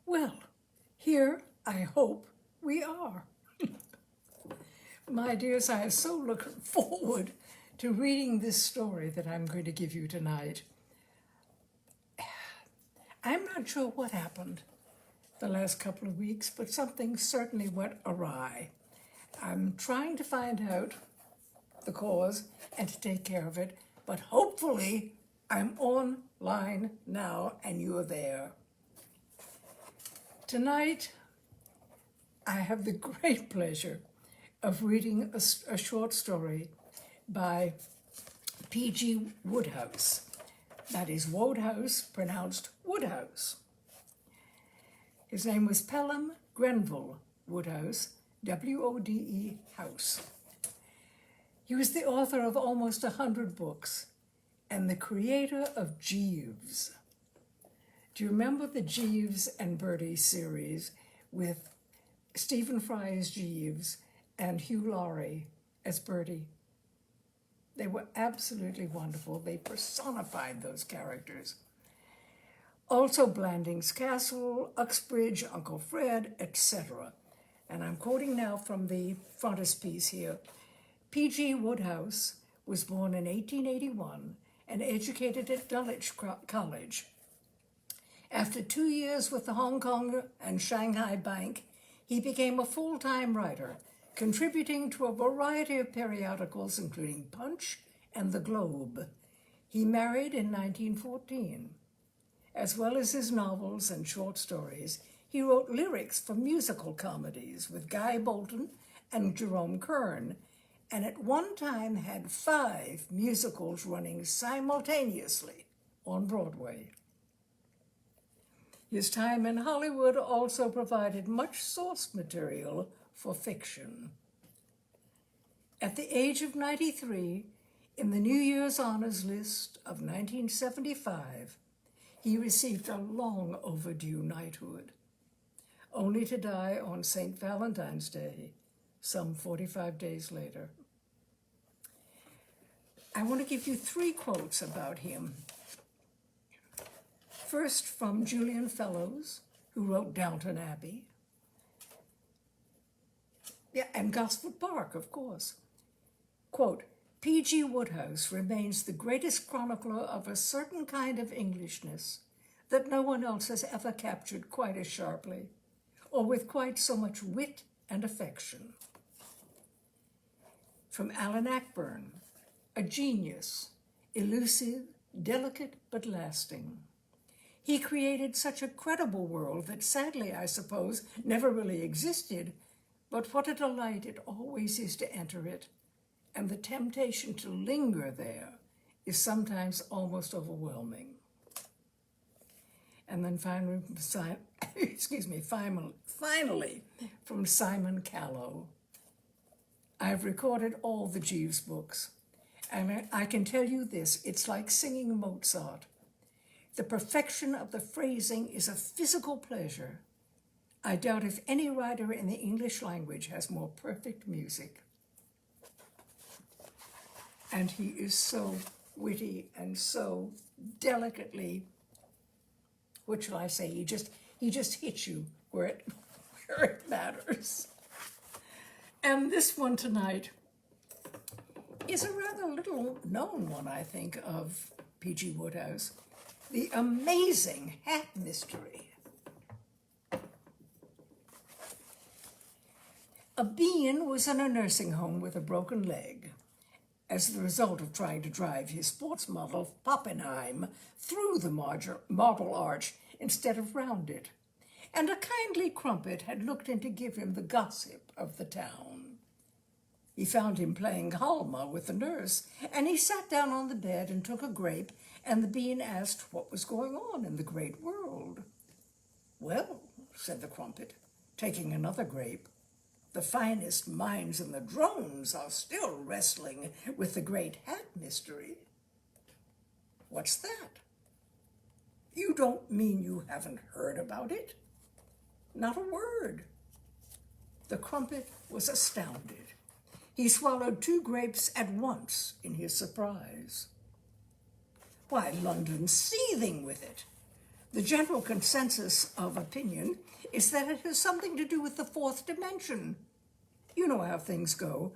Well, here I hope we are. My dears, I am so looking forward to reading this story that I'm going to give you tonight. I'm not sure what happened the last couple of weeks, but something certainly went awry. I'm trying to find out the cause and to take care of it, but hopefully I'm online now and you're there. Tonight, I have the great pleasure of reading a short story by P.G. Wodehouse. That is Wodehouse, pronounced Woodhouse. His name was Pelham Grenville Wodehouse, W-O-D-E House. He was the author of almost 100 books and the creator of Jeeves. Do you remember the Jeeves and Bertie series with Stephen Fry as Jeeves and Hugh Laurie as Bertie? They were absolutely wonderful. They personified those characters. Also Blandings Castle, Uxbridge, Uncle Fred, etc. And I'm quoting now from the frontispiece here. P.G. Wodehouse was born in 1881 and educated at Dulwich College. After 2 years with the Hong Kong and Shanghai Bank, he became a full-time writer, contributing to a variety of periodicals, including Punch and The Globe. He married in 1914. As well as his novels and short stories, he wrote lyrics for musical comedies with Guy Bolton and Jerome Kern, and at one time had 5 musicals running simultaneously on Broadway. His time in Hollywood also provided much source material for fiction. At the age of 93, in the New Year's Honors List of 1975, he received a long overdue knighthood, only to die on St. Valentine's Day, some 45 days later. I want to give you 3 quotes about him. First, from Julian Fellows, who wrote Downton Abbey. Yeah, and Gosford Park, of course. Quote, P.G. Wodehouse remains the greatest chronicler of a certain kind of Englishness that no one else has ever captured quite as sharply, or with quite so much wit and affection. From Alan Ayckbourn, a genius, elusive, delicate, but lasting. He created such a credible world that sadly, I suppose, never really existed, but what a delight it always is to enter it, and the temptation to linger there is sometimes almost overwhelming. And then finally, finally, from Simon Callow. I've recorded all the Jeeves books, and I can tell you this, it's like singing Mozart. The perfection of the phrasing is a physical pleasure. I doubt if any writer in the English language has more perfect music. And he is so witty and so delicately, what shall I say, he just hits you where it matters. And this one tonight is a rather little known one, I think, of P.G. Wodehouse. The Amazing Hat Mystery. A bean was in a nursing home with a broken leg as the result of trying to drive his sports model Poppenheim through the marble arch instead of round it. And a kindly crumpet had looked in to give him the gossip of the town. He found him playing Halma with the nurse, and he sat down on the bed and took a grape, and the bean asked what was going on in the great world. Well, said the crumpet, taking another grape, the finest minds in the drones are still wrestling with the great hat mystery. What's that? You don't mean you haven't heard about it? Not a word. The crumpet was astounded. He swallowed 2 grapes at once in his surprise. Why, London's seething with it. The general consensus of opinion is that it has something to do with the fourth dimension. You know how things go.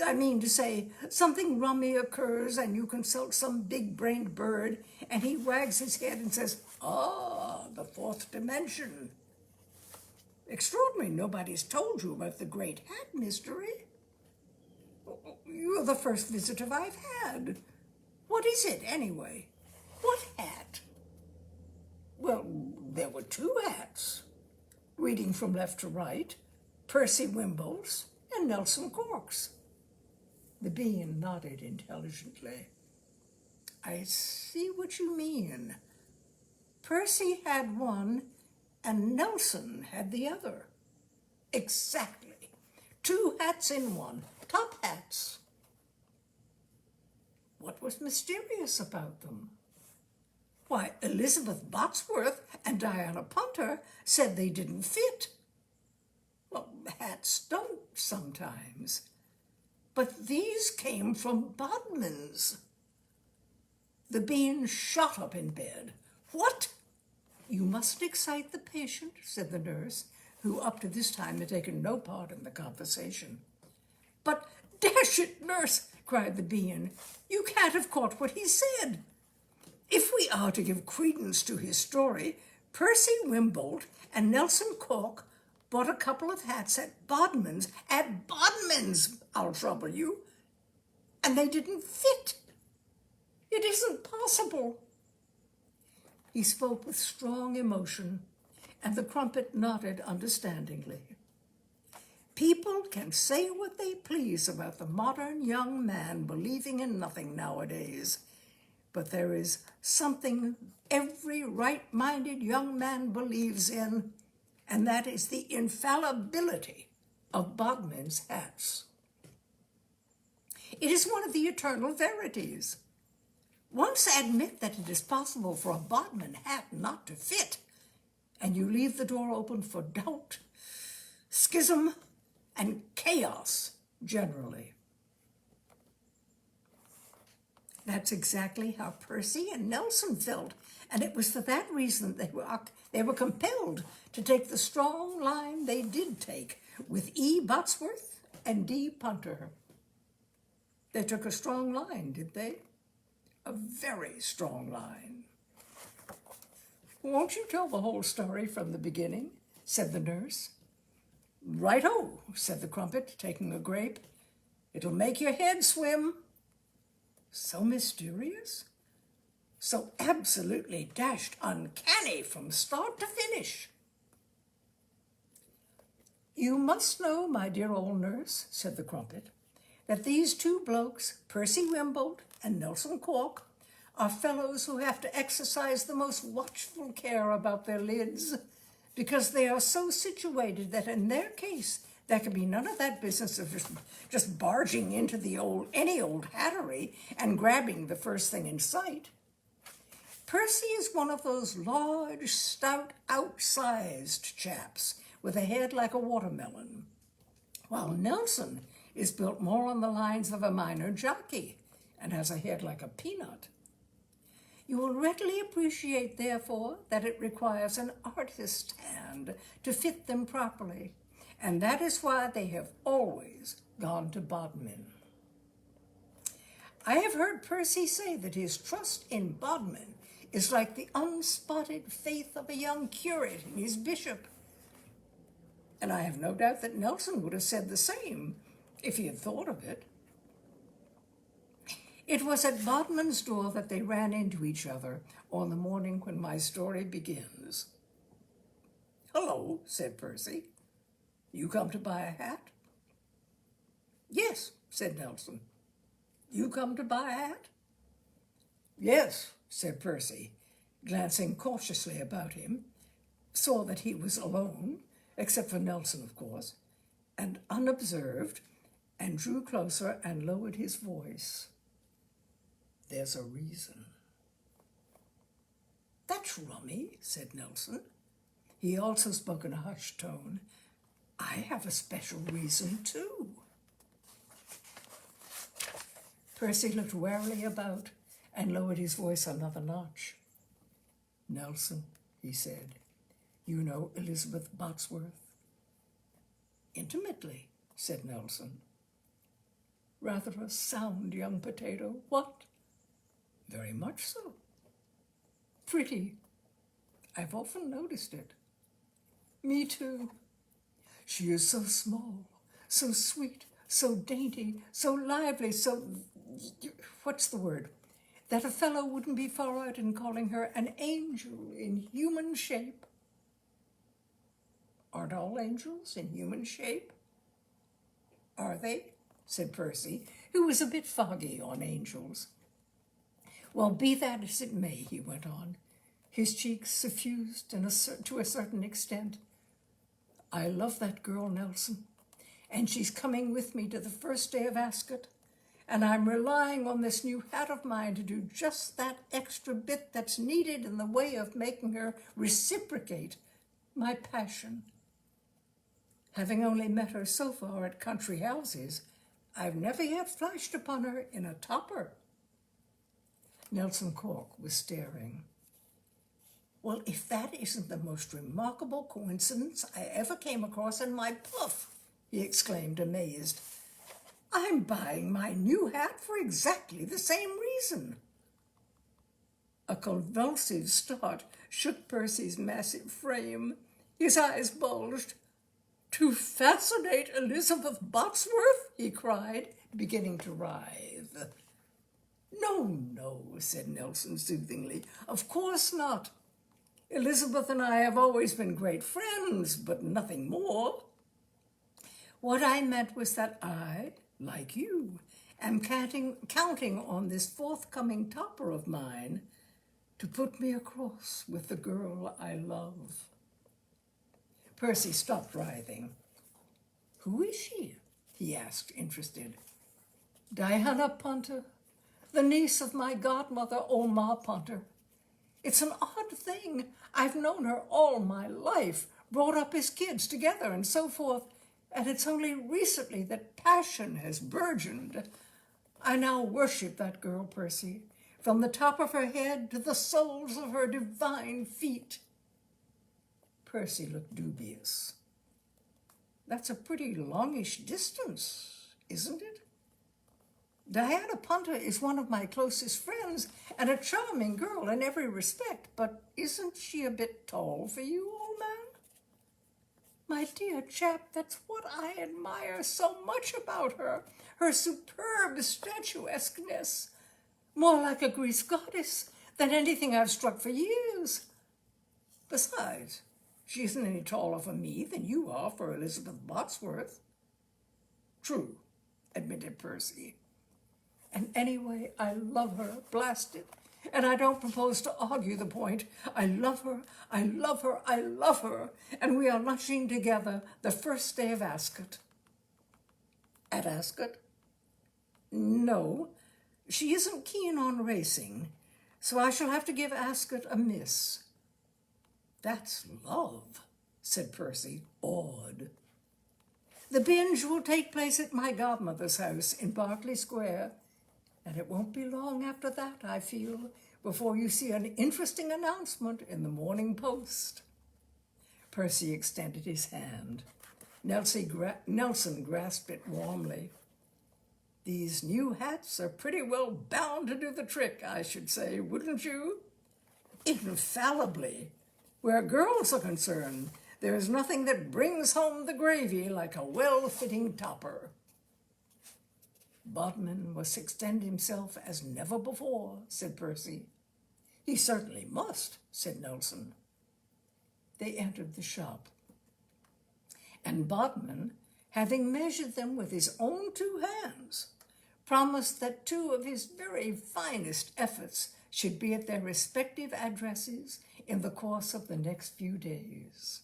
I mean to say, something rummy occurs and you consult some big-brained bird and he wags his head and says, "Ah, the fourth dimension." Extraordinary, nobody's told you about the Great Hat mystery. You're the first visitor I've had. What is it, anyway? What hat? Well, there were two hats, reading from left to right, Percy Wimble's and Nelson Cork's. The being nodded intelligently. I see what you mean. Percy had one and Nelson had the other. Exactly. Two hats in one, top hats. What was mysterious about them? Why, Elizabeth Botsworth and Diana Punter said they didn't fit. Well, hats don't sometimes. But these came from Bodmin's. The bean shot up in bed. What? You mustn't excite the patient, said the nurse, who up to this time had taken no part in the conversation. But, dash it, nurse, cried the bean, you can't have caught what he said. If we are to give credence to his story, Percy Wimbold and Nelson Cork bought a couple of hats at Bodmin's. At Bodmin's, I'll trouble you. And they didn't fit. It isn't possible. He spoke with strong emotion, and the crumpet nodded understandingly. People can say what they please about the modern young man believing in nothing nowadays, but there is something every right-minded young man believes in, and that is the infallibility of Bodmin's hats. It is one of the eternal verities. Once admit that it is possible for a Bodmin hat not to fit, and you leave the door open for doubt, schism, and chaos generally. That's exactly how Percy and Nelson felt, and it was for that reason they were compelled to take the strong line they did take with E. Botsworth and D. Punter. They took a strong line, did they? A very strong line. Won't you tell the whole story from the beginning? Said the nurse. Right-o, said the crumpet, taking a grape. It'll make your head swim. So mysterious? So absolutely dashed uncanny from start to finish. You must know, my dear old nurse, said the crumpet, that these two blokes, Percy Wimbold and Nelson Cork, are fellows who have to exercise the most watchful care about their lids, because they are so situated that in their case there can be none of that business of just barging into any old hattery and grabbing the first thing in sight. Percy is one of those large, stout, outsized chaps with a head like a watermelon, while Nelson is built more on the lines of a minor jockey and has a head like a peanut. You will readily appreciate, therefore, that it requires an artist's hand to fit them properly, and that is why they have always gone to Bodmin. I have heard Percy say that his trust in Bodmin is like the unspotted faith of a young curate in his bishop. And I have no doubt that Nelson would have said the same if he had thought of it. It was at Bodmin's door that they ran into each other on the morning when my story begins. Hello, said Percy. You come to buy a hat? Yes, said Nelson. You come to buy a hat? Yes, said Percy, glancing cautiously about him, saw that he was alone, except for Nelson, of course, and unobserved, and drew closer and lowered his voice. There's a reason. That's rummy, said Nelson. He also spoke in a hushed tone. I have a special reason, too. Percy looked warily about and lowered his voice another notch. Nelson, he said. You know Elizabeth Botsworth? Intimately, said Nelson. Rather a sound young potato, what? Very much so. Pretty. I've often noticed it. Me too. She is so small, so sweet, so dainty, so lively, so... what's the word? That a fellow wouldn't be far out in calling her an angel in human shape. Aren't all angels in human shape? Are they? Said Percy, who was a bit foggy on angels. Well, be that as it may, he went on, his cheeks suffused to a certain extent. I love that girl, Nelson, and she's coming with me to the first day of Ascot, and I'm relying on this new hat of mine to do just that extra bit that's needed in the way of making her reciprocate my passion. Having only met her so far at country houses, I've never yet flashed upon her in a topper. Nelson Cork was staring. Well, if that isn't the most remarkable coincidence I ever came across in my puff, he exclaimed, amazed. I'm buying my new hat for exactly the same reason. A convulsive start shook Percy's massive frame. His eyes bulged. To fascinate Elizabeth Botsworth? He cried, beginning to writhe. No, said Nelson soothingly. Of course not. Elizabeth and I have always been great friends, but nothing more. What I meant was that I, like you, am counting on this forthcoming topper of mine to put me across with the girl I love. Percy stopped writhing. Who is she? He asked, interested. Diana Punter, the niece of my godmother, Omar Punter. It's an odd thing. I've known her all my life, brought up as kids together and so forth, and it's only recently that passion has burgeoned. I now worship that girl, Percy, from the top of her head to the soles of her divine feet. Percy looked dubious. That's a pretty longish distance, isn't it? Diana Punter is one of my closest friends and a charming girl in every respect, but isn't she a bit tall for you, old man? My dear chap, that's what I admire so much about her, her superb statuesqueness. More like a Greek goddess than anything I've struck for years. Besides, she isn't any taller for me than you are for Elizabeth Botsworth. True, admitted Percy. And anyway, I love her, blast it. And I don't propose to argue the point. I love her, I love her, I love her. And we are lunching together the first day of Ascot. At Ascot? No, she isn't keen on racing, so I shall have to give Ascot a miss. That's love, said Percy, awed. The binge will take place at my godmother's house in Berkeley Square, and it won't be long after that, I feel, before you see an interesting announcement in the Morning Post. Percy extended his hand. Nelson grasped it warmly. These new hats are pretty well bound to do the trick, I should say, wouldn't you? Infallibly. Where girls are concerned, there is nothing that brings home the gravy like a well-fitting topper. Bodmin must extend himself as never before, said Percy. He certainly must, said Nelson. They entered the shop, and Bodmin, having measured them with his own two hands, promised that two of his very finest efforts should be at their respective addresses in the course of the next few days.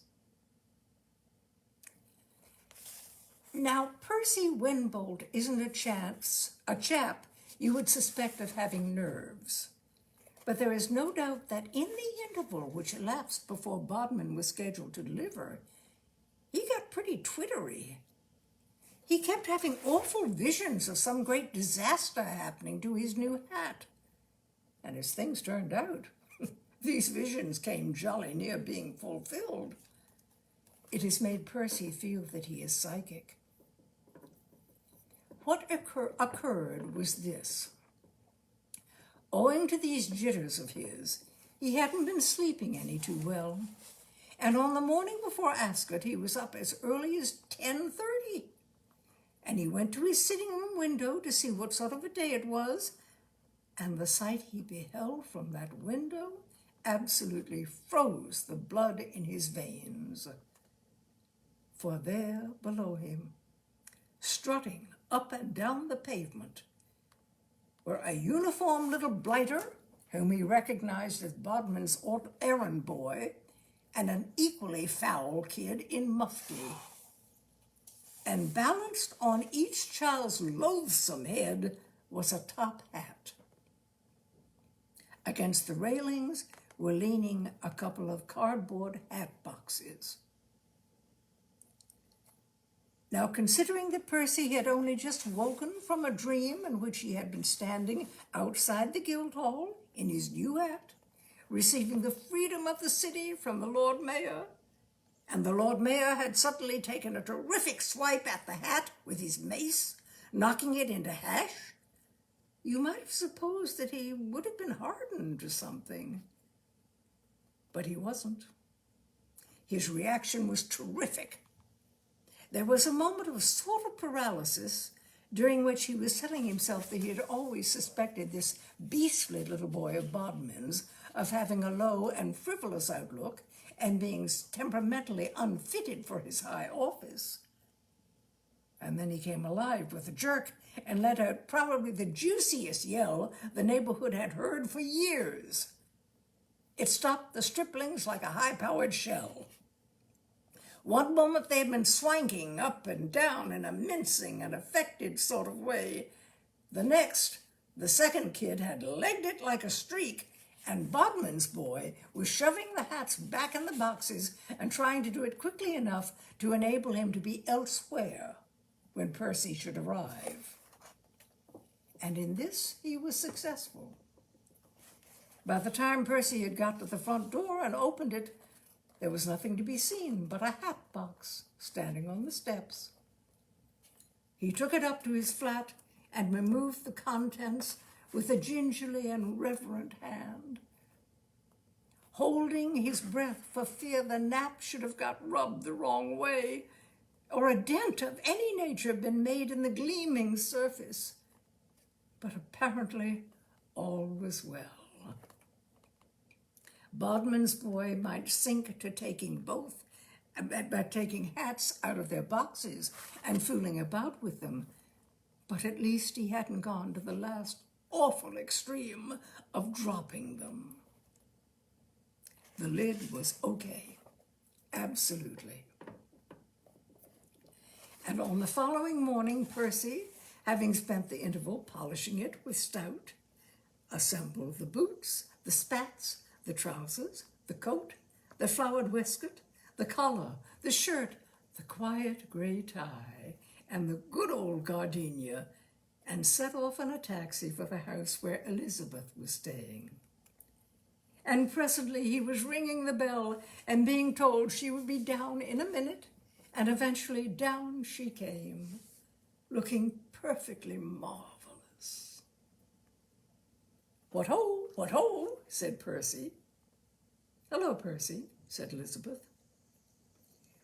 Now, Percy Winbolt isn't a chap you would suspect of having nerves. But there is no doubt that in the interval which elapsed before Bodmin was scheduled to deliver, he got pretty twittery. He kept having awful visions of some great disaster happening to his new hat. And as things turned out, these visions came jolly near being fulfilled. It has made Percy feel that he is psychic. What occurred was this. Owing to these jitters of his, he hadn't been sleeping any too well, and on the morning before Ascot he was up as early as 10:30, and he went to his sitting room window to see what sort of a day it was, and the sight he beheld from that window absolutely froze the blood in his veins. For there below him, strutting up and down the pavement, were a uniformed little blighter, whom he recognized as Bodmin's errand boy, and an equally foul kid in mufti. And balanced on each child's loathsome head was a top hat. Against the railings were leaning a couple of cardboard hat boxes. Now, considering that Percy had only just woken from a dream in which he had been standing outside the Guildhall in his new hat, receiving the freedom of the city from the Lord Mayor, and the Lord Mayor had suddenly taken a terrific swipe at the hat with his mace, knocking it into hash, you might have supposed that he would have been hardened to something. But he wasn't. His reaction was terrific. There was a moment of sort of paralysis during which he was telling himself that he had always suspected this beastly little boy of Bodmin's of having a low and frivolous outlook and being temperamentally unfitted for his high office. And then he came alive with a jerk and let out probably the juiciest yell the neighborhood had heard for years. It stopped the striplings like a high-powered shell. One moment they had been swanking up and down in a mincing and affected sort of way. The next, the second kid had legged it like a streak, and Bodmin's boy was shoving the hats back in the boxes and trying to do it quickly enough to enable him to be elsewhere when Percy should arrive. And in this he was successful. By the time Percy had got to the front door and opened it, there was nothing to be seen but a hat box standing on the steps. He took it up to his flat and removed the contents with a gingerly and reverent hand, holding his breath for fear the nap should have got rubbed the wrong way, or a dent of any nature been made in the gleaming surface. But apparently all was well. Bodmin's boy might sink to taking taking hats out of their boxes and fooling about with them, but at least he hadn't gone to the last awful extreme of dropping them. The lid was okay, absolutely. And on the following morning, Percy, having spent the interval polishing it with stout, assembled the boots, the spats, the trousers, the coat, the flowered waistcoat, the collar, the shirt, the quiet grey tie, and the good old gardenia, and set off in a taxi for the house where Elizabeth was staying. And presently he was ringing the bell and being told she would be down in a minute, and eventually down she came, looking perfectly marvelous. "What ho, what ho," said Percy. "Hello, Percy," said Elizabeth.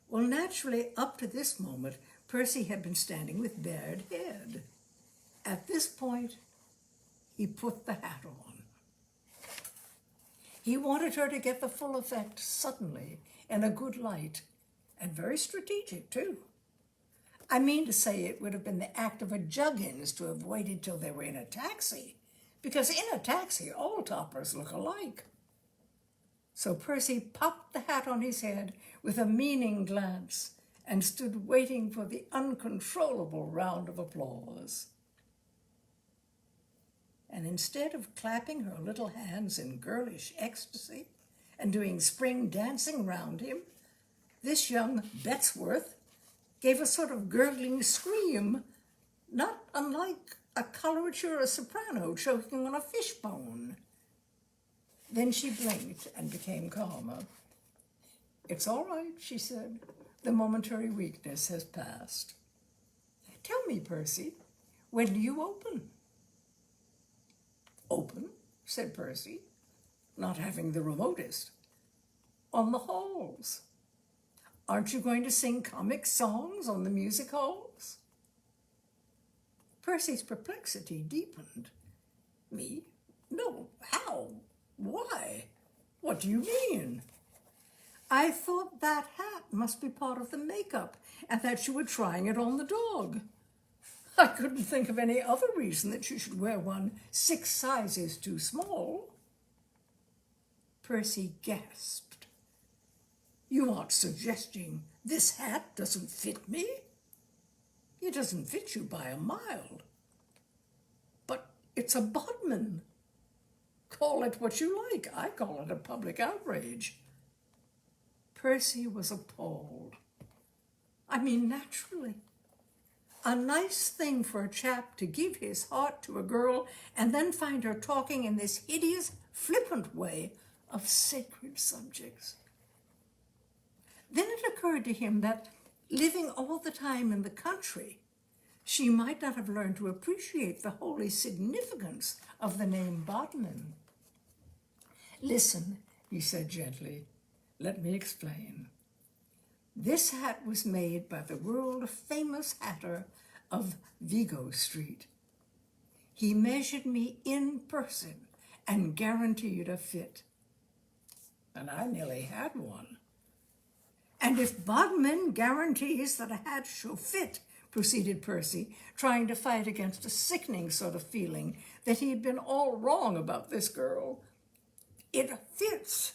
Well, naturally, up to this moment, Percy had been standing with bared head. At this point, he put the hat on. He wanted her to get the full effect suddenly, in a good light, and very strategic, too. I mean to say it would have been the act of a Juggins to have waited till they were in a taxi, because in a taxi, all toppers look alike. So Percy popped the hat on his head with a meaning glance and stood waiting for the uncontrollable round of applause. And instead of clapping her little hands in girlish ecstasy and doing spring dancing round him, this young Betsworth gave a sort of gurgling scream, not unlike a coloratura soprano choking on a fishbone. Then she blinked and became calmer. "It's all right," she said. "The momentary weakness has passed. Tell me, Percy, when do you open?" "Open?" said Percy, not having the remotest. "On the halls. Aren't you going to sing comic songs on the music halls?" Percy's perplexity deepened. "Me? No, how? Why? What do you mean?" "I thought that hat must be part of the makeup and that you were trying it on the dog. I couldn't think of any other reason that you should wear one 6 sizes too small." Percy gasped. "You aren't suggesting this hat doesn't fit me?" "It doesn't fit you by a mile." "But it's a Bodmin." "Call it what you like. I call it a public outrage." Percy was appalled. "I mean, naturally. A nice thing for a chap to give his heart to a girl and then find her talking in this hideous, flippant way of sacred subjects." Then it occurred to him that, living all the time in the country, she might not have learned to appreciate the holy significance of the name Bodmin. "Listen," he said gently. "Let me explain. This hat was made by the world-famous hatter of Vigo Street. He measured me in person and guaranteed a fit. And I nearly had one. And if Bodmin guarantees that a hat shall fit," proceeded Percy, trying to fight against a sickening sort of feeling that he had been all wrong about this girl, "it fits.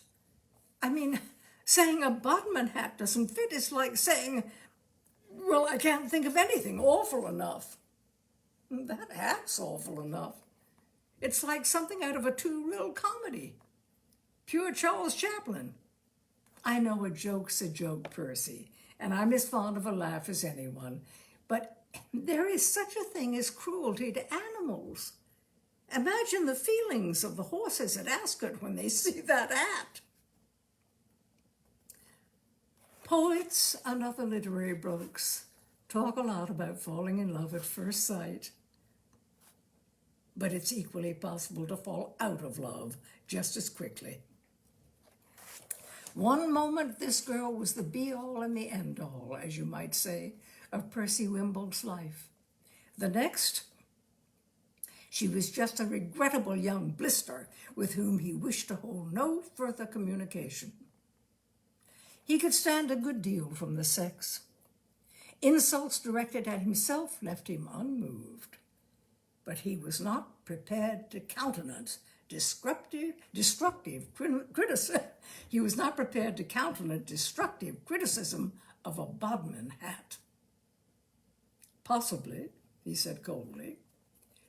I mean, saying a Bodmin hat doesn't fit is like saying, well, I can't think of anything awful enough. That hat's awful enough. It's like something out of a two-reel comedy. Pure Charles Chaplin. I know a joke's a joke, Percy, and I'm as fond of a laugh as anyone, but there is such a thing as cruelty to animals. Imagine the feelings of the horses at Ascot when they see that hat." Poets and other literary blokes talk a lot about falling in love at first sight, but it's equally possible to fall out of love just as quickly. One moment this girl was the be-all and the end-all, as you might say, of Percy Wimbled's life. The next, she was just a regrettable young blister with whom he wished to hold no further communication. He could stand a good deal from the sex. Insults directed at himself left him unmoved, but he was not prepared to countenance destructive criticism. He was not prepared to countenance destructive criticism of a Bodmin hat. "Possibly," he said coldly,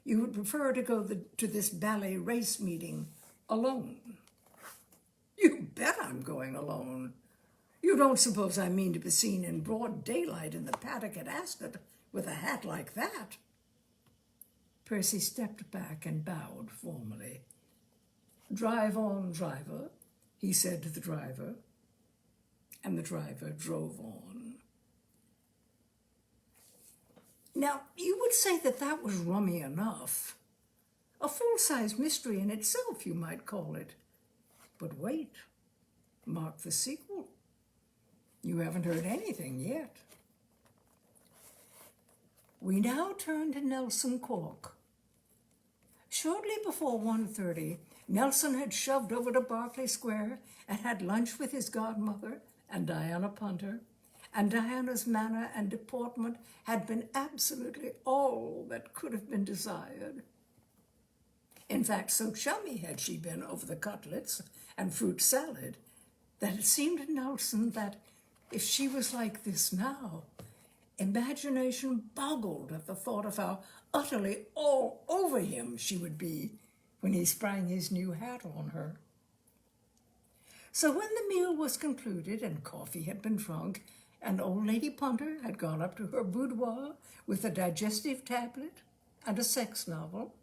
"you would prefer to go to this ballet race meeting alone." "You bet I'm going alone. You don't suppose I mean to be seen in broad daylight in the paddock at Ascot with a hat like that?" Percy stepped back and bowed formally. "Drive on, driver," he said to the driver, and the driver drove on. Now, you would say that that was rummy enough. A full-size mystery in itself, you might call it. But wait, mark the sequel. You haven't heard anything yet. We now turn to Nelson Cork. Shortly before 1:30, Nelson had shoved over to Berkeley Square and had lunch with his godmother and Diana Punter, and Diana's manner and deportment had been absolutely all that could have been desired. In fact, so chummy had she been over the cutlets and fruit salad that it seemed to Nelson that if she was like this now, imagination boggled at the thought of how utterly all over him she would be when he sprang his new hat on her. So when the meal was concluded and coffee had been drunk and old Lady Punter had gone up to her boudoir with a digestive tablet and a sex novel,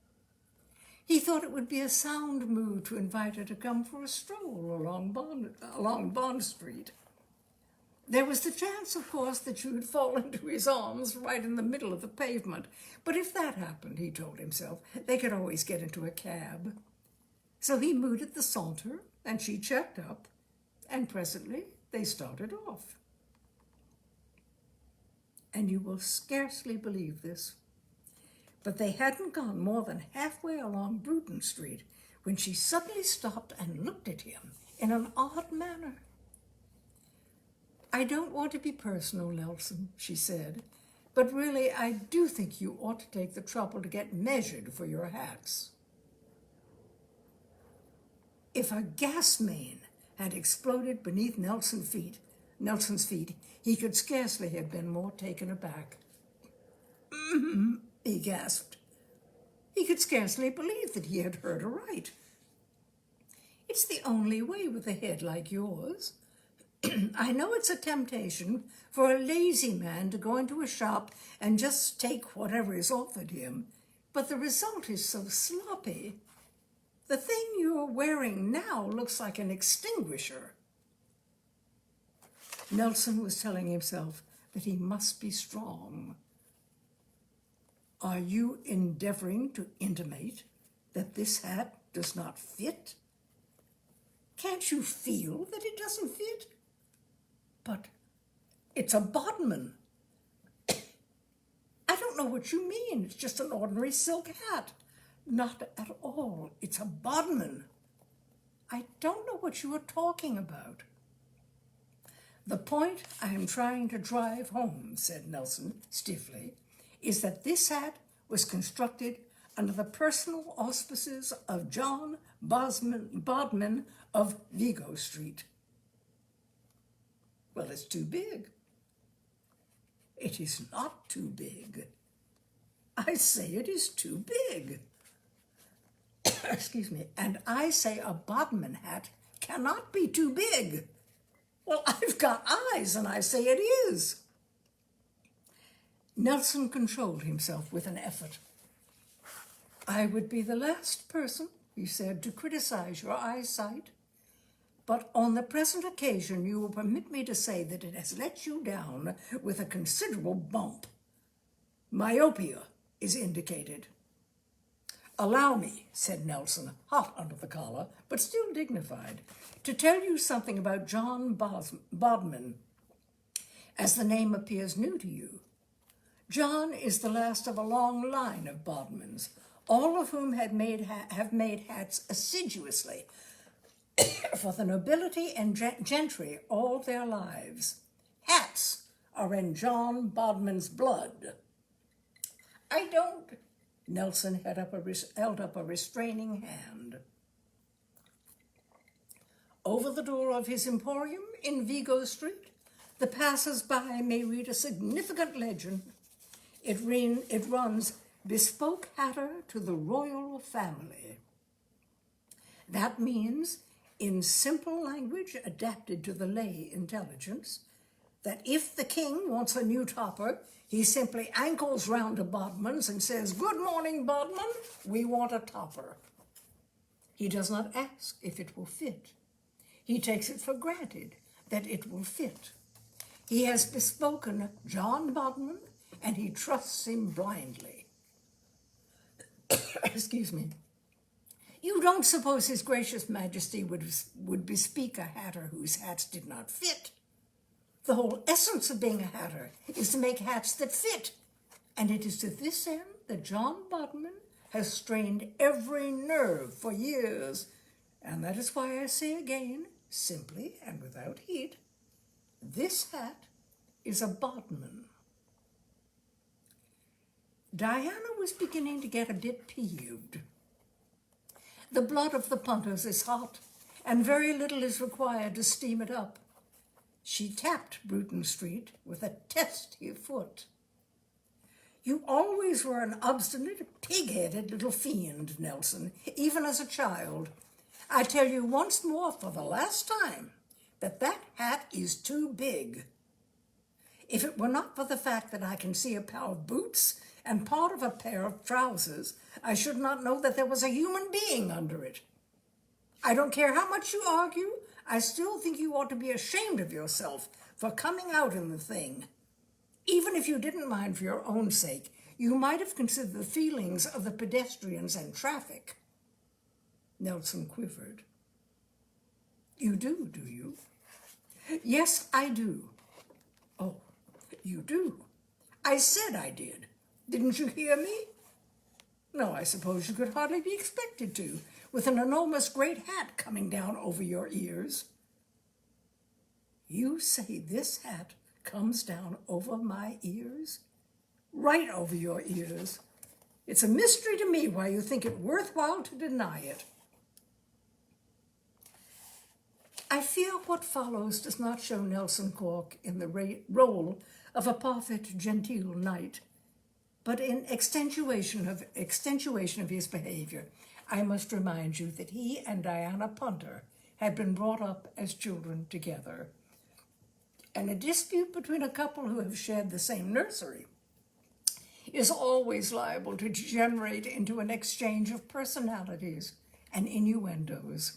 He thought it would be a sound move to invite her to come for a stroll along Bond Street. There was the chance, of course, that she would fall into his arms right in the middle of the pavement. But if that happened, he told himself, they could always get into a cab. So he mooted the saunter, and she checked up, and presently they started off. And you will scarcely believe this, but they hadn't gone more than halfway along Bruton Street when she suddenly stopped and looked at him in an odd manner. "I don't want to be personal, Nelson," she said, "but really I do think you ought to take the trouble to get measured for your hats." If a gas main had exploded beneath Nelson's feet, he could scarcely have been more taken aback. He gasped. He could scarcely believe that he had heard aright. "It's the only way with a head like yours. I know it's a temptation for a lazy man to go into a shop and just take whatever is offered him, but the result is so sloppy. The thing you're wearing now looks like an extinguisher." Nelson was telling himself that he must be strong. "Are you endeavoring to intimate that this hat does not fit? Can't you feel that it doesn't fit? But it's a Bodman." "I don't know what you mean. It's just an ordinary silk hat." "Not at all. It's a Bodman." "I don't know what you are talking about." "The point I am trying to drive home," said Nelson stiffly, "is that this hat was constructed under the personal auspices of John Bodman of Vigo Street." "Well, it's too big." "It is not too big. I say it is too big." Excuse me. "And I say a Bodman hat cannot be too big." "Well, I've got eyes, and I say it is." Nelson controlled himself with an effort. "I would be the last person," he said, "to criticize your eyesight, but on the present occasion you will permit me to say that it has let you down with a considerable bump. Myopia is indicated." "Allow me," said Nelson, hot under the collar, but still dignified, "to tell you something about John Bodman, as the name appears new to you. John is the last of a long line of Bodmans, all of whom have made hats assiduously for the nobility and gentry all their lives. Hats are in John Bodman's blood." "I don't..." Nelson held up a restraining hand. Over the door of his emporium in Vigo Street, the passers-by may read a significant legend. It runs, "Bespoke hatter to the royal family." That means, in simple language adapted to the lay intelligence, that if the king wants a new topper, he simply ankles round to Bodman's and says, "Good morning, Bodman, we want a topper." He does not ask if it will fit. He takes it for granted that it will fit. He has bespoken John Bodman, and he trusts him blindly. Excuse me. "You don't suppose His Gracious Majesty would bespeak a hatter whose hats did not fit? The whole essence of being a hatter is to make hats that fit, and it is to this end that John Bodman has strained every nerve for years, and that is why I say again, simply and without heat, this hat is a Bodman." Diana was beginning to get a bit peeved. The blood of the punters is hot, and very little is required to steam it up. She tapped Bruton Street with a testy foot. "You always were an obstinate, pig-headed little fiend, Nelson, even as a child. I tell you once more for the last time that that hat is too big. If it were not for the fact that I can see a pair of boots and part of a pair of trousers, I should not know that there was a human being under it. I don't care how much you argue, I still think you ought to be ashamed of yourself for coming out in the thing. Even if you didn't mind for your own sake, you might have considered the feelings of the pedestrians and traffic. Nelson quivered. You do you? Yes, I do. Oh, you do? I said I did. Didn't you hear me? No, I suppose you could hardly be expected to, with an enormous great hat coming down over your ears. You say this hat comes down over my ears? Right over your ears. It's a mystery to me why you think it worthwhile to deny it. I fear what follows does not show Nelson Cork in the role of a parfait genteel knight, but in extenuation of his behavior. I must remind you that he and Diana Punter had been brought up as children together, and a dispute between a couple who have shared the same nursery is always liable to degenerate into an exchange of personalities and innuendos.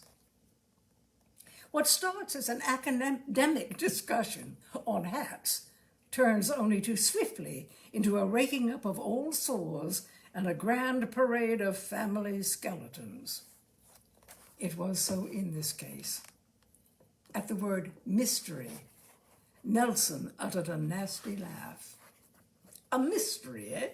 What starts as an academic discussion on hats turns only too swiftly into a raking up of old sores and a grand parade of family skeletons. It was so in this case. At the word mystery, Nelson uttered a nasty laugh. A mystery, eh?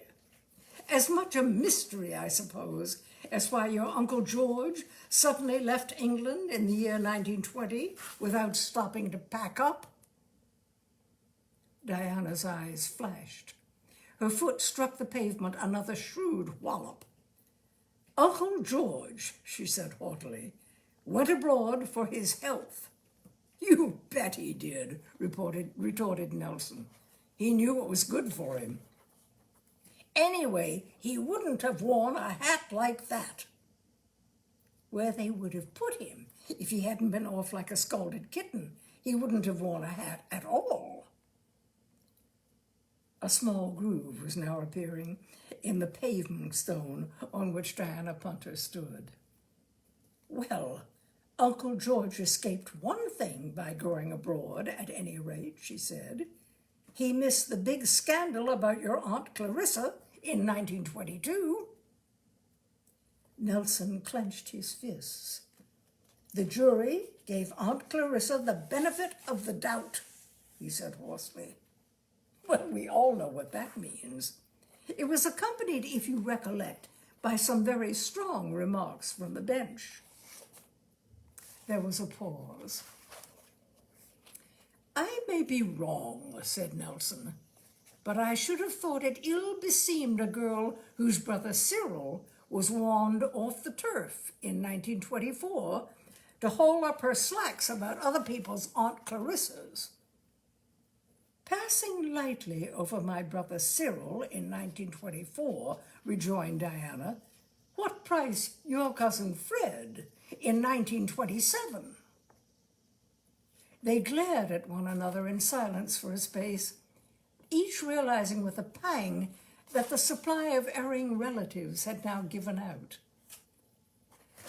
As much a mystery, I suppose, as why your Uncle George suddenly left England in the year 1920 without stopping to pack up. Diana's eyes flashed. Her foot struck the pavement another shrewd wallop. Uncle George, she said haughtily, went abroad for his health. You bet he did, retorted Nelson. He knew it was good for him. Anyway, he wouldn't have worn a hat like that. Where they would have put him if he hadn't been off like a scalded kitten, he wouldn't have worn a hat at all. A small groove was now appearing in the pavement stone on which Diana Punter stood. Well, Uncle George escaped one thing by going abroad, at any rate, she said. He missed the big scandal about your Aunt Clarissa in 1922. Nelson clenched his fists. The jury gave Aunt Clarissa the benefit of the doubt, he said hoarsely. Well, we all know what that means. It was accompanied, if you recollect, by some very strong remarks from the bench. There was a pause. I may be wrong, said Nelson, but I should have thought it ill beseemed a girl whose brother Cyril was warned off the turf in 1924 to haul up her slacks about other people's Aunt Clarissas. Passing lightly over my brother Cyril in 1924, rejoined Diana, what price your cousin Fred in 1927? They glared at one another in silence for a space, each realizing with a pang that the supply of erring relatives had now given out.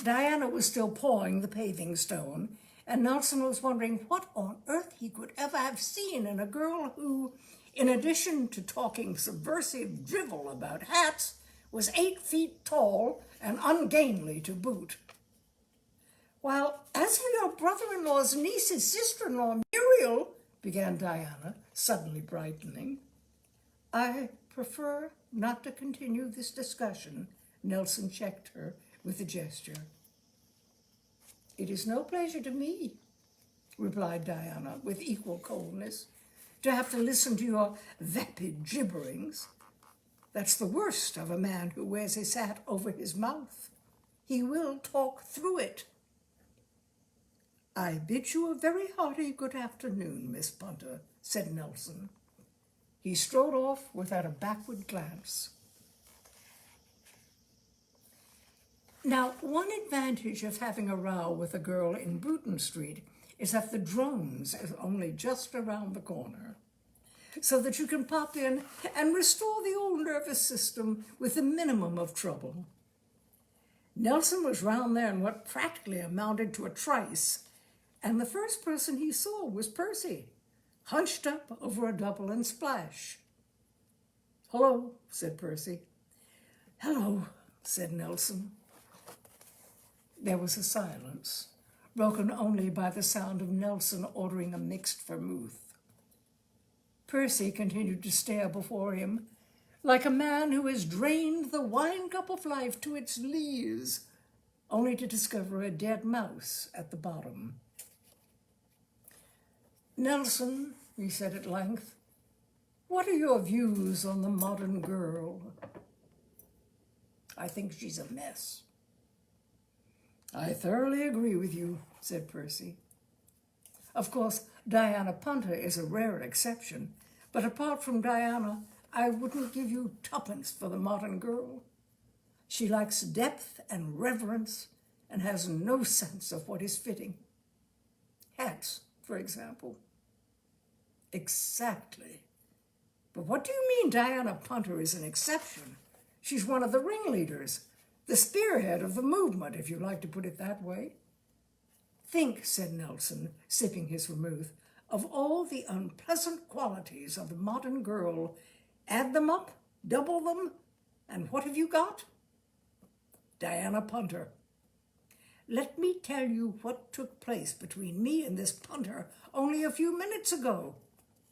Diana was still pawing the paving stone, and Nelson was wondering what on earth he could ever have seen in a girl who, in addition to talking subversive drivel about hats, was 8 feet tall and ungainly to boot. While, as for your brother-in-law's niece's sister-in-law, Muriel, began Diana, suddenly brightening. I prefer not to continue this discussion, Nelson checked her with a gesture. It is no pleasure to me, replied Diana with equal coldness, to have to listen to your vapid gibberings. That's the worst of a man who wears his hat over his mouth. He will talk through it. I bid you a very hearty good afternoon, Miss Punter, said Nelson. He strode off without a backward glance. Now, one advantage of having a row with a girl in Bruton Street is that the drones is only just around the corner, so that you can pop in and restore the old nervous system with the minimum of trouble. Nelson was round there in what practically amounted to a trice, and the first person he saw was Percy, hunched up over a double and splash. "Hello," said Percy. "Hello," said Nelson. There was a silence, broken only by the sound of Nelson ordering a mixed vermouth. Percy continued to stare before him, like a man who has drained the wine cup of life to its lees, only to discover a dead mouse at the bottom. "Nelson," he said at length, "what are your views on the modern girl?" "I think she's a mess." "I thoroughly agree with you," said Percy. "Of course, Diana Punter is a rare exception, but apart from Diana, I wouldn't give you tuppence for the modern girl. She lacks depth and reverence and has no sense of what is fitting. Hats, for example." "Exactly. But what do you mean Diana Punter is an exception? She's one of the ringleaders, the spearhead of the movement, if you like to put it that way." "Think," said Nelson, sipping his vermouth, "of all the unpleasant qualities of the modern girl. Add them up, double them, and what have you got? Diana Punter. Let me tell you what took place between me and this Punter only a few minutes ago."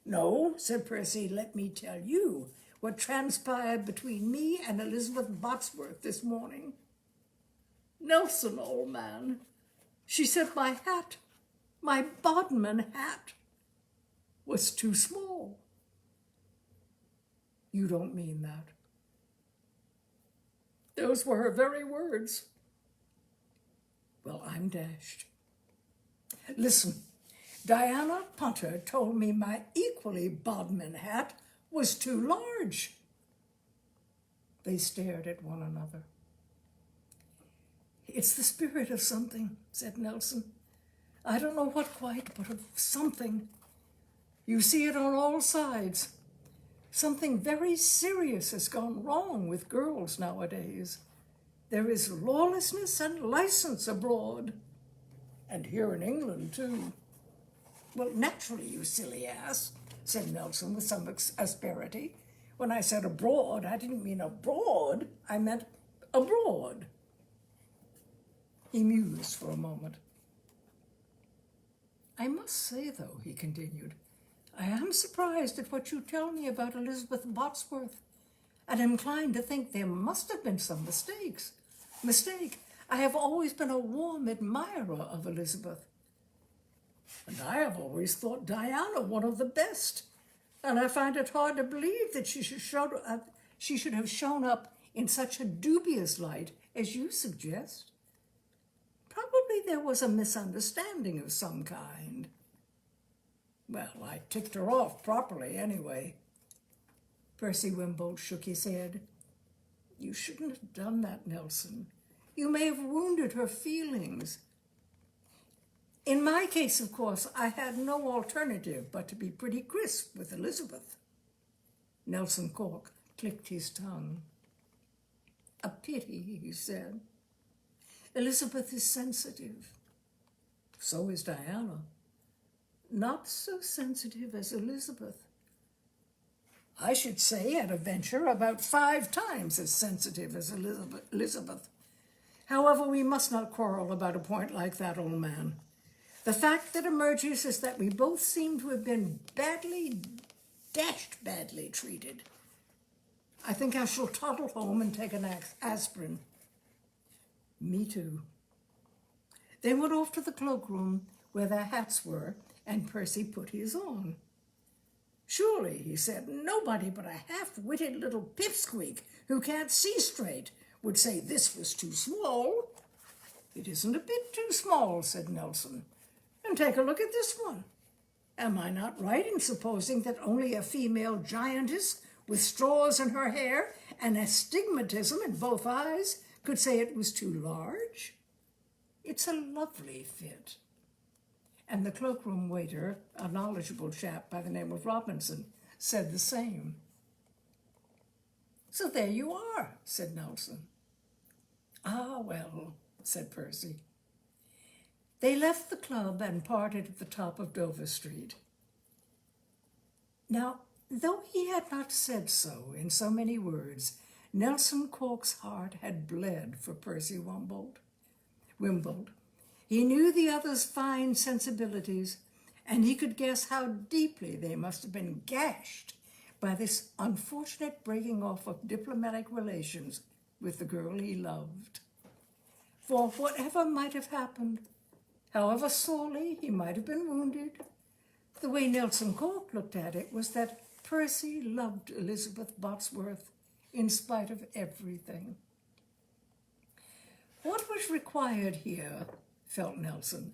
"No," said Percy, "let me tell you what transpired between me and Elizabeth Botsworth this morning." "Nelson, old man, she said my hat, my Bodmin hat, was too small." "You don't mean that?" "Those were her very words." "Well, I'm dashed. Listen, Diana Punter told me my equally Bodmin hat was too large." They stared at one another. "It's the spirit of something," said Nelson. "I don't know what quite, but of something. You see it on all sides. Something very serious has gone wrong with girls nowadays. There is lawlessness and license abroad. And here in England, too." "Well, naturally, you silly ass," said Nelson with some asperity. "When I said abroad, I didn't mean abroad. I meant abroad." He mused for a moment. "I must say, though," he continued, "I am surprised at what you tell me about Elizabeth Botsworth, and inclined to think there must have been some mistake. I have always been a warm admirer of Elizabeth. And I have always thought Diana one of the best, and I find it hard to believe that she should have shown up in such a dubious light as you suggest. Probably there was a misunderstanding of some kind." "Well, I ticked her off properly, anyway." Percy Wimbold shook his head. "You shouldn't have done that, Nelson. You may have wounded her feelings. In my case, of course, I had no alternative but to be pretty crisp with Elizabeth." Nelson Cork clicked his tongue. "A pity," he said. "Elizabeth is sensitive." "So is Diana." "Not so sensitive as Elizabeth. I should say, at a venture, about 5 times as sensitive as Elizabeth. However, we must not quarrel about a point like that, old man. The fact that emerges is that we both seem to have been badly treated. I think I shall toddle home and take an aspirin." "Me too." They went off to the cloakroom where their hats were, and Percy put his on. "Surely," he said, "nobody but a half-witted little pipsqueak who can't see straight would say this was too small." "It isn't a bit too small," said Nelson. "And take a look at this one. Am I not right in supposing that only a female giantess with straws in her hair and astigmatism in both eyes could say it was too large? It's a lovely fit." And the cloakroom waiter, a knowledgeable chap by the name of Robinson, said the same. "So there you are," said Nelson. Ah, well, said Percy. They left the club and parted at the top of Dover Street. Now, though he had not said so in so many words, Nelson Cork's heart had bled for Percy Wimbold. He knew the other's fine sensibilities, and he could guess how deeply they must have been gashed by this unfortunate breaking off of diplomatic relations with the girl he loved. For whatever might have happened, however sorely he might have been wounded, the way Nelson Cork looked at it was that Percy loved Elizabeth Botsworth in spite of everything. What was required here, felt Nelson,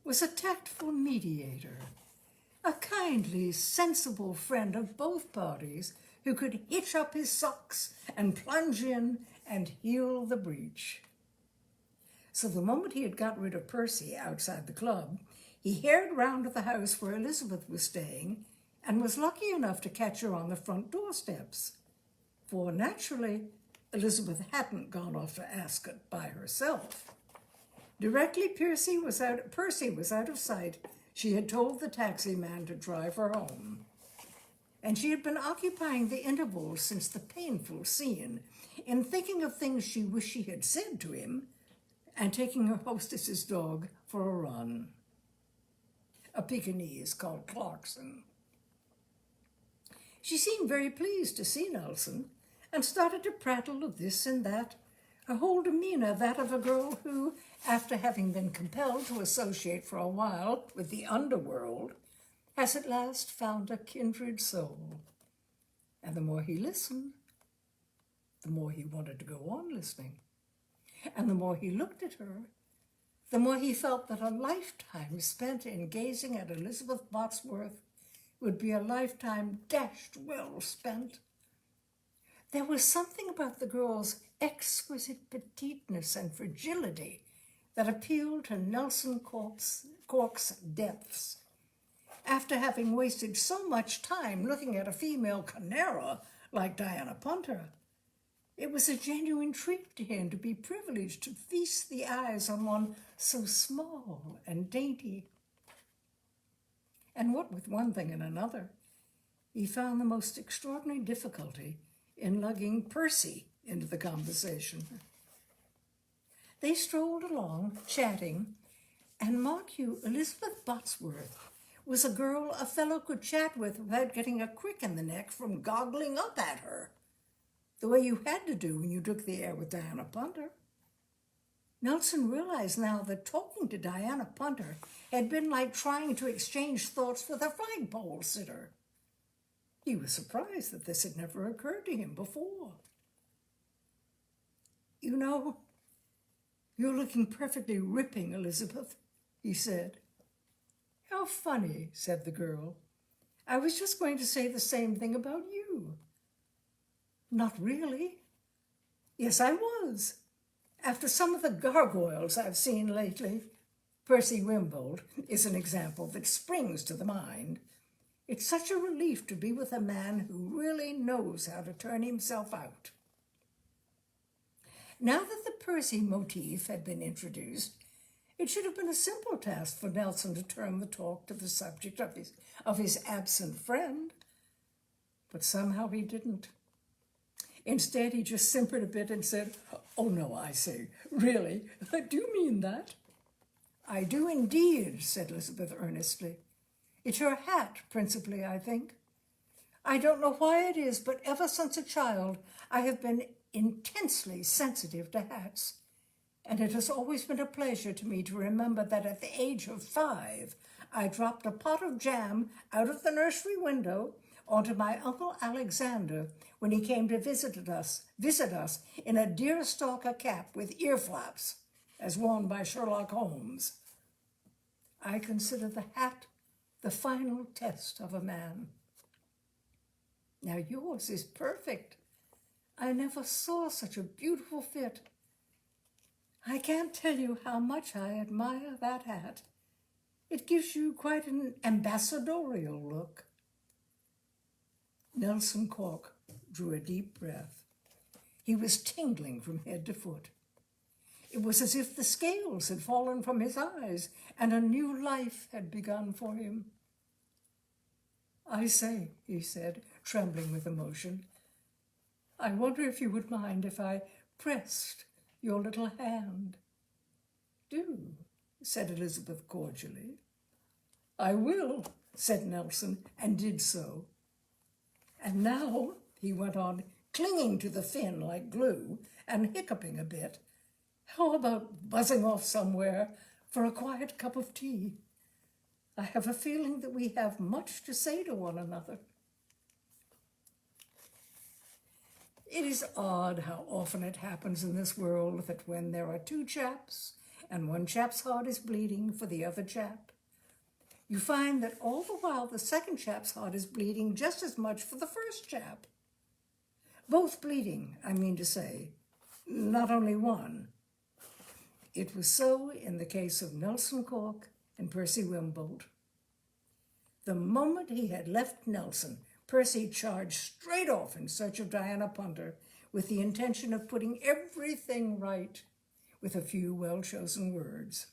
was a tactful mediator, a kindly, sensible friend of both parties who could hitch up his socks and plunge in and heal the breach. So the moment he had got rid of Percy outside the club, he hared round to the house where Elizabeth was staying and was lucky enough to catch her on the front doorsteps. For naturally, Elizabeth hadn't gone off to Ascot by herself. Directly Percy was out of sight, she had told the taxi man to drive her home. And she had been occupying the intervals since the painful scene in thinking of things she wished she had said to him and taking her hostess's dog for a run. A Pekingese called Clarkson. She seemed very pleased to see Nelson and started to prattle of this and that, her whole demeanor that of a girl who, after having been compelled to associate for a while with the underworld, has at last found a kindred soul. And the more he listened, the more he wanted to go on listening. And the more he looked at her, the more he felt that a lifetime spent in gazing at Elizabeth Botsworth would be a lifetime dashed well spent. There was something about the girl's exquisite petiteness and fragility that appealed to Nelson Cork's depths. After having wasted so much time looking at a female chimera like Diana Punter, it was a genuine treat to him to be privileged to feast the eyes on one so small and dainty. And what with one thing and another, he found the most extraordinary difficulty in lugging Percy into the conversation. They strolled along, chatting, and mark you, Elizabeth Botsworth was a girl a fellow could chat with without getting a crick in the neck from goggling up at her, the way you had to do when you took the air with Diana Punter. Nelson realized now that talking to Diana Punter had been like trying to exchange thoughts with a flagpole sitter. He was surprised that this had never occurred to him before. You know, you're looking perfectly ripping, Elizabeth, he said. How funny, said the girl. I was just going to say the same thing about you. Not really. Yes, I was. After some of the gargoyles I've seen lately, Percy Wimbold is an example that springs to the mind. It's such a relief to be with a man who really knows how to turn himself out. Now that the Percy motif had been introduced, it should have been a simple task for Nelson to turn the talk to the subject of his absent friend, but somehow he didn't. Instead, he just simpered a bit and said, "Oh, no, I say, really, do you mean that?" "I do indeed," said Elizabeth earnestly. "It's your hat, principally, I think. I don't know why it is, but ever since a child, I have been intensely sensitive to hats. And it has always been a pleasure to me to remember that at the age of 5, I dropped a pot of jam out of the nursery window onto my Uncle Alexander when he came to visit us in a deerstalker cap with ear flaps, as worn by Sherlock Holmes. I consider the hat the final test of a man. Now yours is perfect. I never saw such a beautiful fit. I can't tell you how much I admire that hat. It gives you quite an ambassadorial look." Nelson Cork drew a deep breath. He was tingling from head to foot. It was as if the scales had fallen from his eyes and a new life had begun for him. "I say," he said, trembling with emotion, "I wonder if you would mind if I pressed your little hand." "Do," said Elizabeth cordially. "I will," said Nelson, and did so. "And now," he went on, clinging to the fin like glue and hiccuping a bit, "how about buzzing off somewhere for a quiet cup of tea? I have a feeling that we have much to say to one another." It is odd how often it happens in this world that when there are two chaps and one chap's heart is bleeding for the other chap, you find that all the while the second chap's heart is bleeding just as much for the first chap. Both bleeding, I mean to say, not only one. It was so in the case of Nelson Cork and Percy Wimbold. The moment he had left Nelson, Percy charged straight off in search of Diana Punter with the intention of putting everything right with a few well-chosen words.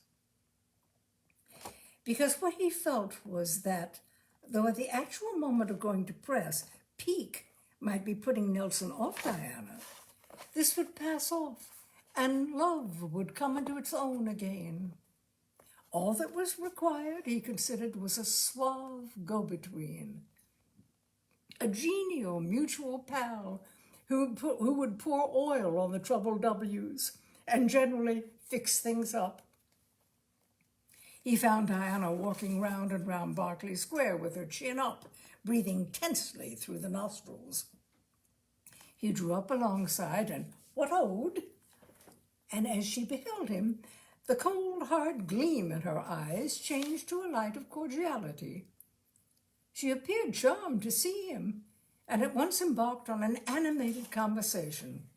Because what he felt was that, though at the actual moment of going to press, pique might be putting Nelson off Diana, this would pass off, and love would come into its own again. All that was required, he considered, was a suave go-between, a genial mutual pal who would pour oil on the troubled W's and generally fix things up. He found Diana walking round and round Berkeley Square with her chin up, breathing tensely through the nostrils. He drew up alongside and "What-ode?" And as she beheld him, the cold, hard gleam in her eyes changed to a light of cordiality. She appeared charmed to see him, and at once embarked on an animated conversation.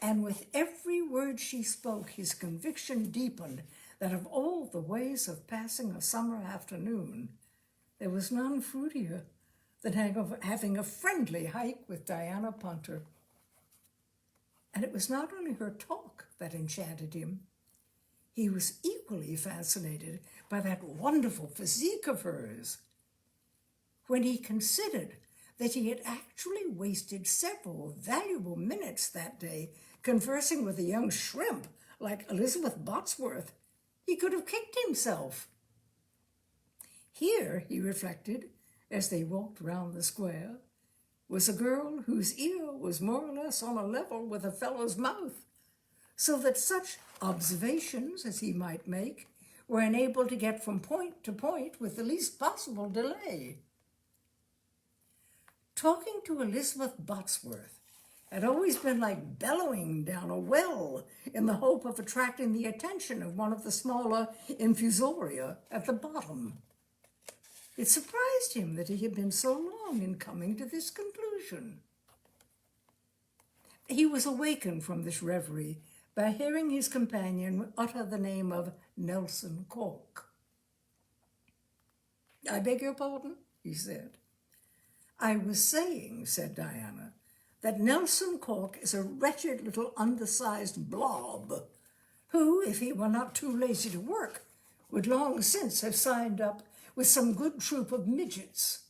And with every word she spoke, his conviction deepened that of all the ways of passing a summer afternoon, there was none fruitier than having a friendly hike with Diana Punter. And it was not only her talk that enchanted him. He was equally fascinated by that wonderful physique of hers. When he considered that he had actually wasted several valuable minutes that day conversing with a young shrimp like Elizabeth Botsworth, he could have kicked himself. Here, he reflected, as they walked round the square, was a girl whose ear was more or less on a level with a fellow's mouth, so that such observations as he might make were enabled to get from point to point with the least possible delay. Talking to Elizabeth Botsworth had always been like bellowing down a well in the hope of attracting the attention of one of the smaller infusoria at the bottom. It surprised him that he had been so long in coming to this conclusion. He was awakened from this reverie by hearing his companion utter the name of Nelson Cork. "I beg your pardon?" he said. "I was saying," said Diana, "that Nelson Cork is a wretched little undersized blob who, if he were not too lazy to work, would long since have signed up with some good troop of midgets."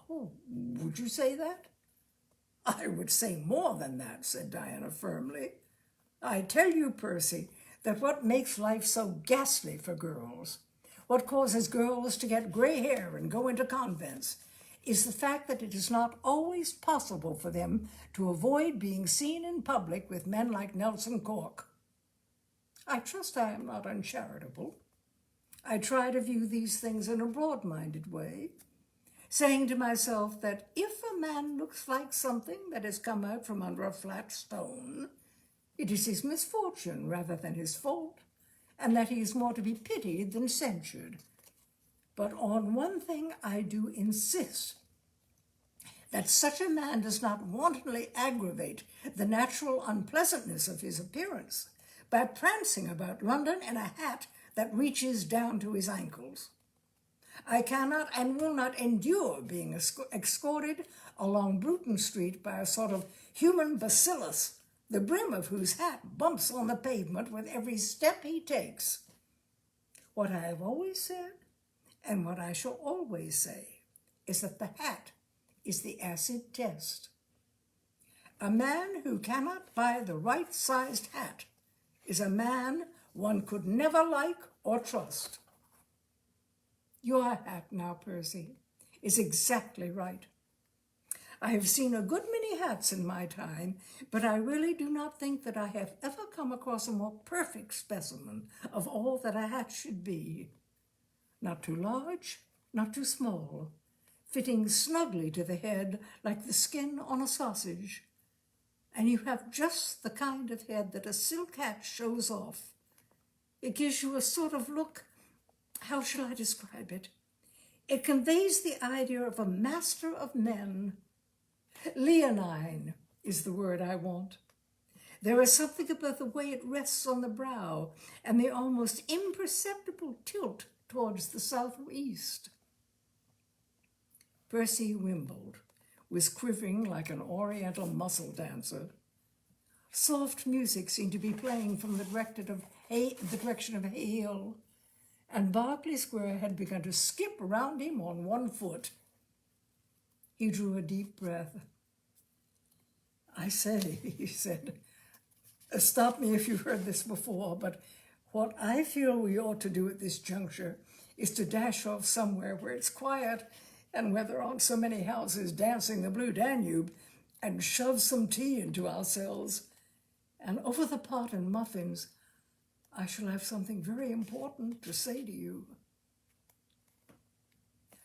"Oh, would you say that?" "I would say more than that," said Diana firmly. "I tell you, Percy, that what makes life so ghastly for girls, what causes girls to get gray hair and go into convents, is the fact that it is not always possible for them to avoid being seen in public with men like Nelson Cork. I trust I am not uncharitable. I try to view these things in a broad-minded way, saying to myself that if a man looks like something that has come out from under a flat stone, it is his misfortune rather than his fault, and that he is more to be pitied than censured. But on one thing I do insist, that such a man does not wantonly aggravate the natural unpleasantness of his appearance by prancing about London in a hat that reaches down to his ankles. I cannot and will not endure being escorted along Bruton Street by a sort of human bacillus the brim of whose hat bumps on the pavement with every step he takes. What I have always said, and what I shall always say, is that the hat is the acid test. A man who cannot buy the right-sized hat is a man one could never like or trust. Your hat now, Percy, is exactly right. I have seen a good many hats in my time, but I really do not think that I have ever come across a more perfect specimen of all that a hat should be. Not too large, not too small, fitting snugly to the head like the skin on a sausage. And you have just the kind of head that a silk hat shows off. It gives you a sort of look, how shall I describe it? It conveys the idea of a master of men. Leonine is the word I want. There is something about the way it rests on the brow and the almost imperceptible tilt towards the southeast. Percy Wimbold was quivering like an oriental muscle dancer. Soft music seemed to be playing from the direction of Hay Hill, and Berkeley Square had begun to skip around him on one foot. He drew a deep breath. "I say," he said, "stop me if you've heard this before, but what I feel we ought to do at this juncture is to dash off somewhere where it's quiet and where there aren't so many houses dancing the Blue Danube, and shove some tea into ourselves. And over the pot and muffins, I shall have something very important to say to you."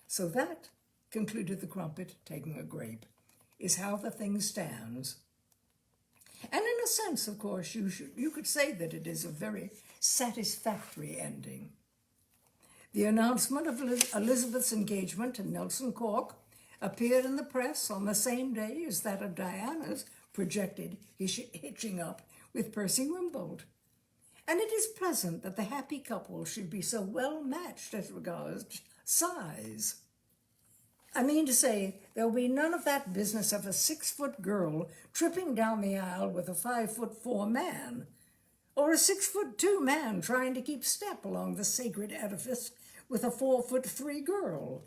So that, concluded the Crumpet, taking a grape, is how the thing stands. And in a sense, of course, you could say that it is a very satisfactory ending. The announcement of Elizabeth's engagement to Nelson Cork appeared in the press on the same day as that of Diana's projected hitching up with Percy Wimbold. And it is pleasant that the happy couple should be so well matched as regards size. I mean to say, there'll be none of that business of a 6-foot girl tripping down the aisle with a 5'4" man, or a 6'2" man trying to keep step along the sacred edifice with a 4'3" girl.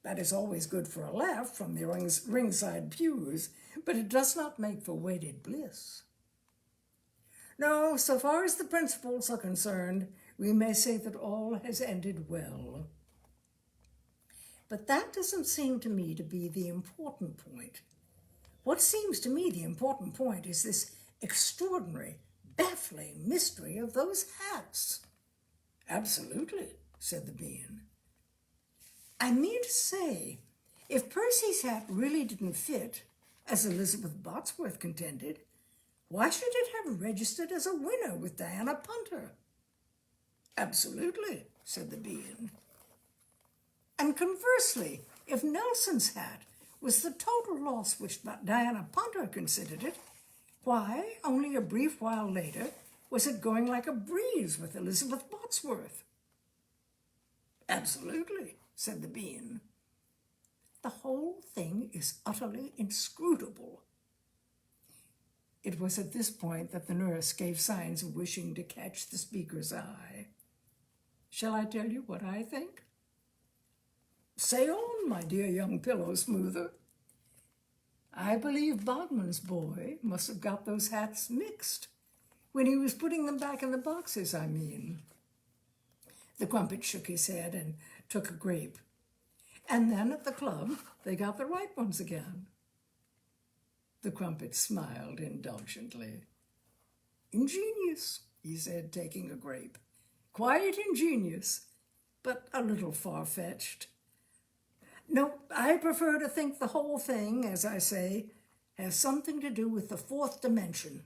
That is always good for a laugh from the ringside pews, but it does not make for wedded bliss. No, so far as the principals are concerned, we may say that all has ended well. But that doesn't seem to me to be the important point. What seems to me the important point is this extraordinary, baffling mystery of those hats. "Absolutely," said the Bean. "I mean to say, if Percy's hat really didn't fit, as Elizabeth Botsworth contended, why should it have registered as a winner with Diana Punter?" "Absolutely," said the Bean. "And conversely, if Nelson's hat was the total loss which Diana Punter considered it, why, only a brief while later, was it going like a breeze with Elizabeth Botsworth?" "Absolutely," said the Bean. "The whole thing is utterly inscrutable." It was at this point that the nurse gave signs of wishing to catch the speaker's eye. "Shall I tell you what I think?" "Say on, my dear young pillow smoother." "I believe Bodman's boy must have got those hats mixed, when he was putting them back in the boxes, I mean." The Crumpet shook his head and took a grape. "And then at the club, they got the right ones again." The Crumpet smiled indulgently. "Ingenious," he said, taking a grape. "Quite ingenious, but a little far-fetched. No, I prefer to think the whole thing, as I say, has something to do with the fourth dimension.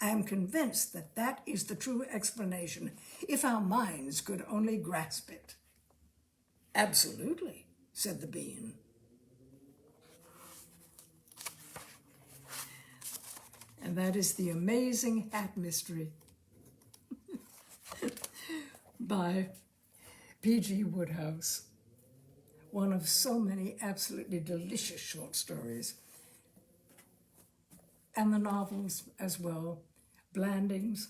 I am convinced that that is the true explanation, if our minds could only grasp it." "Absolutely," said the Bean. And that is The Amazing Hat Mystery by P.G. Wodehouse. One of so many absolutely delicious short stories. and the novels as well, Blandings,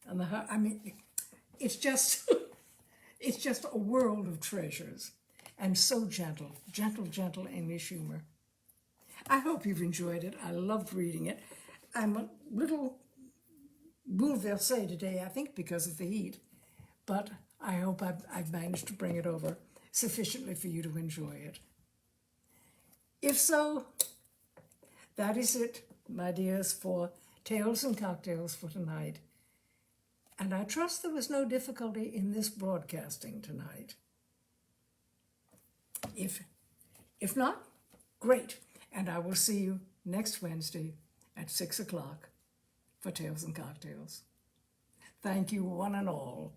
and I mean, it's just, it's just a world of treasures, and so gentle, gentle, gentle English humor. I hope you've enjoyed it. I loved reading it. I'm a little bouleversée today, I think, because of the heat, but I hope I've managed to bring it over sufficiently for you to enjoy it. If so, that is it, my dears, for Tales and Cocktails for tonight. And I trust there was no difficulty in this broadcasting tonight. If not, great. And I will see you next Wednesday at 6 o'clock for Tales and Cocktails. Thank you, one and all.